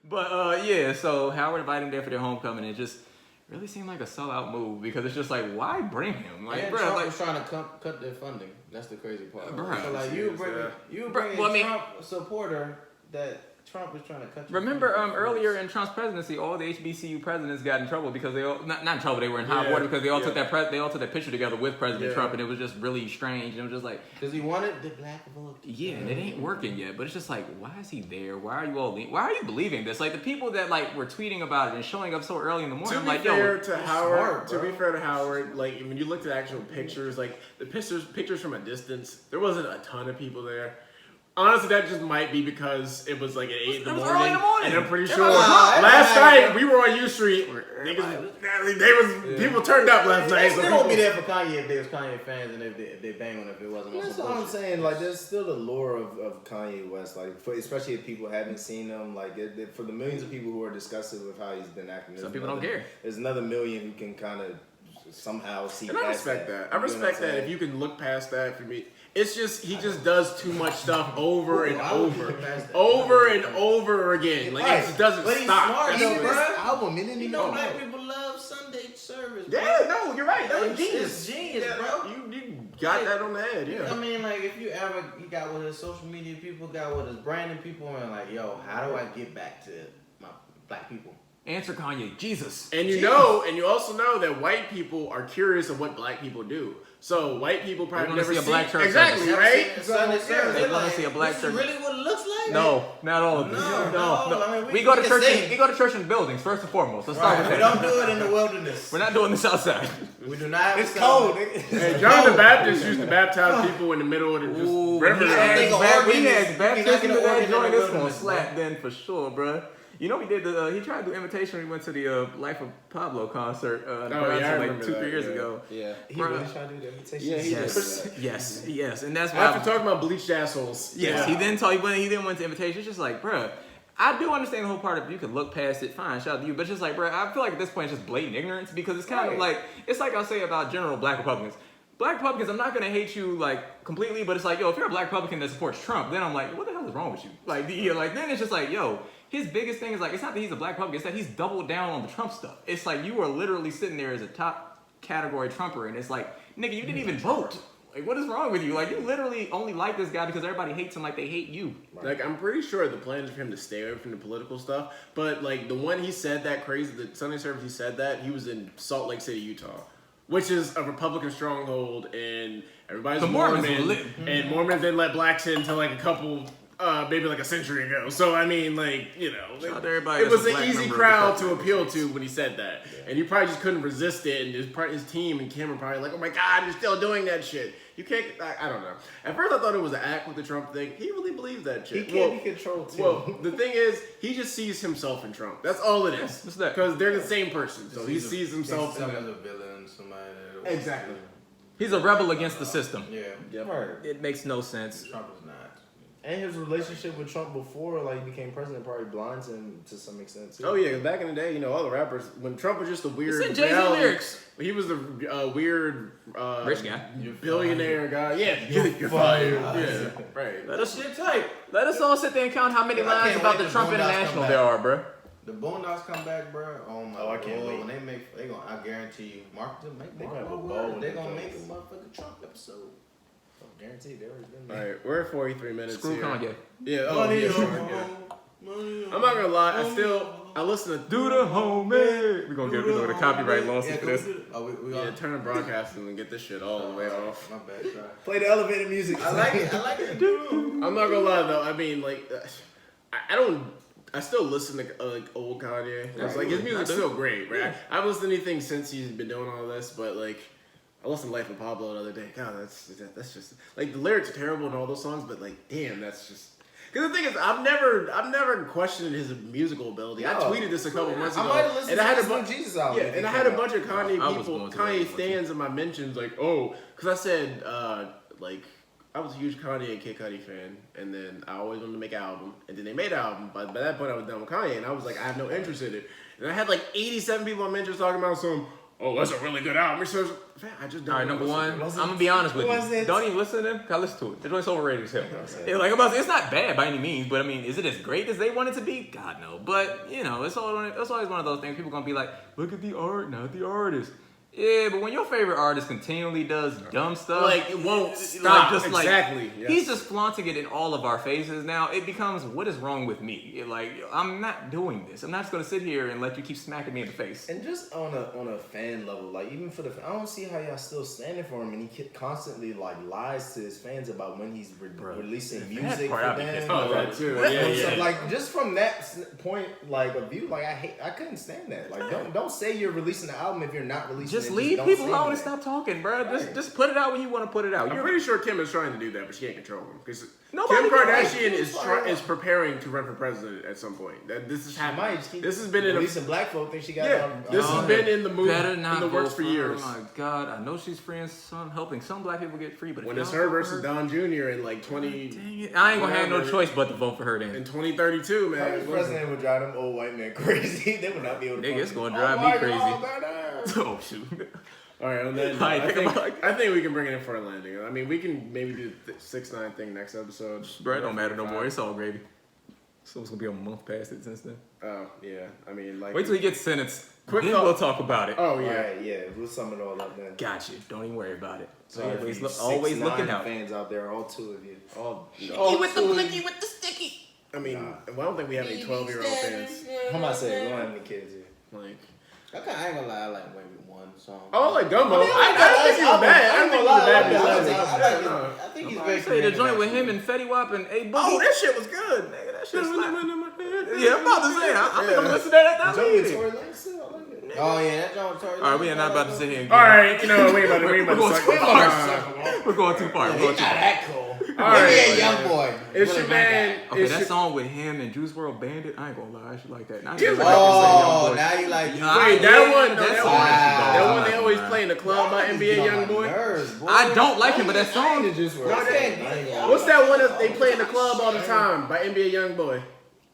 But yeah, so Howard invited him there for their homecoming. It just really seemed like a sellout move because it's just like, why bring him? Like, and bro, Trump like, was trying to cut their funding. That's the crazy part. Bruh. So like you bring Well, I mean, Trump supporter that Trump was trying to cut. Remember earlier in Trump's presidency, all the HBCU presidents got in trouble because they all not in trouble, they were in hot water because they all took that picture together with President Trump, and it was just really strange. And it was just like, because he wanted the black vote. Yeah, and it ain't working yet. But it's just like, why is he there? Why are you believing this? Like the people that like were tweeting about it and showing up so early in the morning. To I'm be like, fair yo, to Howard, to be fair to Howard, like when you looked at actual pictures, like the pictures from a distance, there wasn't a ton of people there. Honestly, that just might be because it was like at 8 in the morning, and I'm pretty sure last night we were on U Street. People turned up last night. They won't be there for Kanye if they was Kanye fans and if they bang on it if it wasn't. That's what I'm saying. Like, there's still the lure of Kanye West. Like, especially if people haven't seen him. Like, for the millions of people who are disgusted with how he's been acting, some people don't care. There's another million who can kind of somehow see. And I respect that. I respect that if you can look past that. For me, it's just he just does too much stuff over and over again. Like it just doesn't but he's stop. Smart, though, bro. Album, you know, black people love Sunday service. Bro. Yeah, no, you're right. That was genius. It's genius, bro. You got that on the head. Yeah. I mean, like if you got with his social media people, got with his branding people, and like, yo, how do I get back to my black people? Answer Kanye, Jesus. And you also know that white people are curious of what black people do. So white people probably never see a black church exactly service. right. Sunday service. They want to see a black This church. is really what it looks like. No, not all of them. No. I mean, We go to church. We go to church in buildings first and foremost. Let's start with We that. don't do it in the wilderness. We're not doing this outside. We do not. It's cold. Hey, John the Baptist used to baptize people in the middle of the river. We had baptism in that joint. This gonna slap then for sure, bro. You know, he tried to do Invitation when he went to the Life of Pablo concert like 2-3 years ago. Yeah. He really tried to do the Invitation. Yeah, he did. Yes. And that's why. After talking about bleached assholes. Yes, he then went to Invitation. It's just like, bruh, I do understand the whole part of you can look past it, fine, shout out to you. But it's just like, bruh, I feel like at this point it's just blatant ignorance because it's kind of like, it's like I say about general black Republicans. Black Republicans, I'm not gonna hate you like completely, but it's like, yo, if you're a black Republican that supports Trump, then I'm like, what the hell is wrong with you? Like, then it's just like, yo, his biggest thing is like, it's not that he's a black Republican, it's that he's doubled down on the Trump stuff. It's like you are literally sitting there as a top category Trumper, and it's like, nigga, you didn't even vote. Like, what is wrong with you? Like, you literally only like this guy because everybody hates him like they hate you. Like, I'm pretty sure the plan is for him to stay away from the political stuff, but like the one he said that crazy, the Sunday service he said that, he was in Salt Lake City, Utah. Which is a Republican stronghold, and everybody's Mormon, and Mormons didn't let blacks in until like a couple, maybe like a century ago. So I mean, like, you know, it was an easy crowd to appeal to when he said that, and you probably just couldn't resist it. And his team and Cameron probably like, oh my God, you're still doing that shit. You can't. I don't know. At first, I thought it was an act with the Trump thing. He really believes that shit. He can't be controlled too. Well, the thing is, he just sees himself in Trump. That's all it is. Because they're the same person. So he sees himself in as a villain. Exactly. He's a rebel against the system. Yeah. Right. It makes no sense. Trump is not. And his relationship with Trump before, like, he became president, probably blinds him to some extent too. Oh yeah, back in the day, you know, all the rappers when Trump was just a weird. It's in Jay-Z lyrics. He was the weird rich guy, billionaire guy. Yeah, you're fired. Yeah, right. Let us all sit there and count how many lines about the Trump International there are, bro. The Boondocks come back, bro. Oh my I can't wait. When I guarantee you, Mark them make. They gonna have a ball. They're gonna make a motherfucking Trump episode. Guaranteed, they already been All there. right, we're at 43 minutes. Screw here. Kanye. Yeah. Oh yeah. Sure, I'm not gonna lie. I listen to Do the homie. We're gonna get a copyright lawsuit for this. we turn the broadcasting and get this shit all the way off. My bad, try. Play the elevator music. I like it. I'm not gonna lie though. I mean, like, I still listen to like old Kanye. It's like his music's still great, right? I haven't listened to anything since he's been doing all this, but like I listened to Life of Pablo the other day. God, that's just like the lyrics are terrible in all those songs, but like, damn, that's just. Because the thing is, I've never questioned his musical ability. I tweeted this a couple months ago, and I had a Jesus album. Yeah, and I had a bunch of Kanye fans in my mentions, like, oh, because I said like. I was a huge Kanye and Kid Cudi fan, and then I always wanted to make an album, and then they made an album, but by that point I was done with Kanye, and I was like, I have no interest in it. And I had like 87 people on mentions talking about some, oh, that's a really good album. So, I just don't. All right, number one. I'm Was it- gonna be honest with was you. it- Don't even listen to them. I listen to it. The joint's overrated as hell. Okay. Yeah, like I'm about to say, it's not bad by any means, but I mean, is it as great as they want it to be? God no. But you know, it's always one of those things. People gonna be like, look at the art, not the artist. Yeah, but when your favorite artist continually does dumb stuff, Like, it won't stop. Exactly. Yes. he's just flaunting it in all of our faces. Now it becomes, what is wrong with me? Like, I'm not doing this. I'm not just gonna sit here and let you keep smacking me in the face. And just on a fan level, like even for I don't see how y'all still standing for him, and he constantly like lies to his fans about when he's releasing that music part for I'd be them. pissed Oh, that too. Yeah. Like just from that point, like of view, like I couldn't stand that. Like don't say you're releasing an album if you're not releasing. Just it. leave don't people say alone and that. stop talking, bro. Just put it out when you want to put it out. I'm pretty sure Kim is trying to do that, but she can't control him because Nobody Kim can- Kardashian Like, is preparing to run for president at some point. This is happening. Might. This has been in releasing black folk think she got this has been in the movie, better in not the works vote for years. Oh my God, I know she's friends, helping some black people get free, but When if it's y'all her vote for versus Don Jr. in like dang it, I ain't gonna have no whatever. choice but to vote for her then. in 2032, man. The president would drive them old white men crazy. They would not be able to. Nigga, it's function. gonna drive me crazy. crazy. Oh shoot. All right, and then I I think think we can bring it in for a landing. I mean, we can maybe do the 6ix9ine thing next episode. Bro, it don't matter no more. It's all gravy. So it's gonna be a month past it since then. Oh yeah, I mean, like Wait till he gets sentenced. Quick Then thought- we'll talk about it. Oh All yeah. right, yeah, we'll sum it all up then. Gotcha. Don't even worry about it. Sorry for always you always 6ix9ine looking out. fans out there, all two of you. with the blicky with the sticky. I mean, well, I don't think we have any 12-year-old fans. How am I saying? We don't have any kids here. Like, I ain't gonna lie, I like maybe one song. oh, like Gumbo. I mean, I don't think he was bad. I don't think he was bad. I think he's very Say the joint with him and Fetty Wap and A Boogie. Oh, that shit was good. Nigga, that shit slap. Yeah, Yeah, I'm about to say. I think I'm listening to that Joey meeting. Tory Lanez still, I like it. Oh yeah, that John Tory. All right, we are not about to sit here and All right, you know, we ain't about We're to going suck too this. far. We're going too far. We're He's going not too far. that cool. All right. Maybe a young boy. It's Really your my man. guy. Okay, it's that your- song with him and Juice WRLD Bandit, I ain't gonna lie, I should like that. Now Juice you Oh, now you like you. Wait, that yeah, one? No, that that song one. actually That goes. one they always play in the club by NBA Youngboy. I don't like him, but that song is Just I can't- What's that one that they play in the club all the time by NBA Youngboy?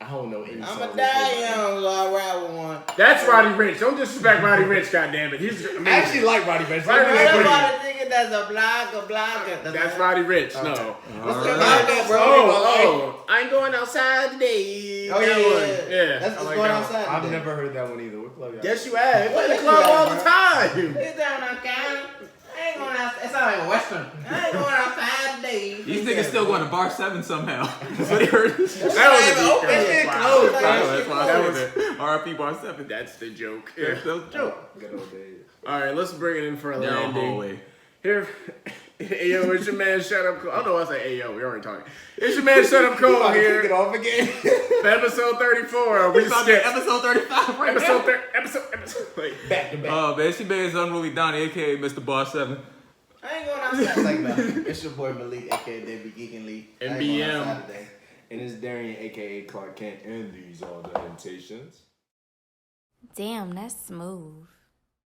I don't know any I'ma songs. die young, so I ride with one. That's Roddy Ricch. Don't disrespect Roddy Ricch, goddammit. He's amazing. I actually like Roddy Ricch. Roddy Ricch. Everybody thinking that's a blocker. That's Roddy Ricch. No. What's the that, bro? Oh, I ain't going outside today. Oh, That yeah, one. yeah. Yeah. That's I what's like going that one. outside. I've today. never heard that one either. What club y'all? Yes, you have. They play in the What club you all got, the bro? time. It's down on county. I ain't going out. It sounds like a western. I ain't going outside today. These niggas still going to bar 7 somehow. That's what he heard. That was a Open. deep Shit cut. closed, Wow. bro. That's why I said it. R.I.P. bar 7. That's the joke. That's the joke. Good old days. All right, let's bring it in for a They're on landing. hallway. Here, hey, yo, it's your man, Shut Up Cole. I don't know why I say, hey, yo, we already talking. It's your man, Shut Up Cole Kick it here off again. for episode 34. We We about to skipped episode 35 right episode now. episode. Wait. Back to back. Oh, man, she made his unruly Donnie, a.k.a. Mr. Bar 7. I ain't going outside like that. It's your boy Malik, aka Debbie Geekin Lee. I ain't going NBM. outside today. And it's Darian, aka Clark Kent, and these are the Temptations. Damn, that's smooth.